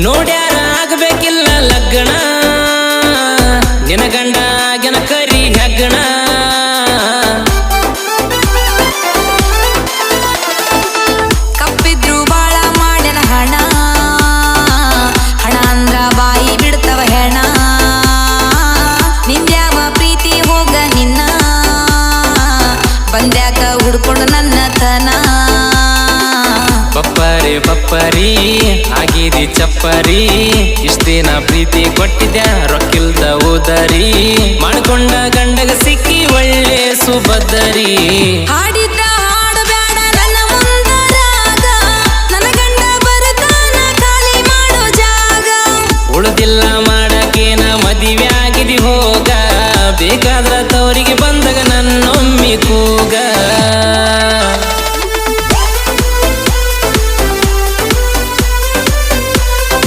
ನೋಡ್ಯಾರ ಆಗಬೇಕಿಲ್ಲ ಲಗ್ನ ನಿನ ಗಂಡ ಗೆನ ಕರಿ ಹೆಗ್ಗಣ ಕಪ್ಪಿದ್ರು ಬಾಳ ಮಾಡ್ಯನ ಹಣ ಹಣ ಅಂದ್ರ ಬಾಯಿ ಬಿಡ್ತವ ಹೆಣ ನಿಂದ್ಯಾವ ಪ್ರೀತಿ ಹೋಗ ನಿನ್ನ ಬಂದ್ಯಾಕ ಹುಡ್ಕೊಂಡು ನನ್ನ ತನ ಬಪ್ಪರಿ ಬಪ್ಪರಿ ಆಗಿದಿ ಚಪ್ಪರಿ ಇಷ್ಟ ದಿನ ಪ್ರೀತಿ ಕೊಟ್ಟಿದ್ಯಾ ರೊಕ್ಕಿಲ್ದ ಉದರಿ ಮಾಡ್ಕೊಂಡ ಗಂಡಗ ಸಿಕ್ಕಿ ಒಳ್ಳೆ ಸುಭದರಿ ಹಾಡಿದ್ದ ಹಾಡಬೇಡ ನನ್ನ ಮುಂದರಾಗ ನನ್ನ ಗಂಡ ಬರುತ್ತಾನ ಖಾಲಿ ಮಾಡೋ ಜಾಗ ಉಳಿದಿಲ್ಲ ಮಾಡಕೇನ ಮದುವೆ ಆಗಿದಿ ಹೋಗ ಬೇಕಾದ್ರ ತವರಿಗೆ ಬಂದಾಗ ನನ್ನೊಮ್ಮಿ ಕೂಗ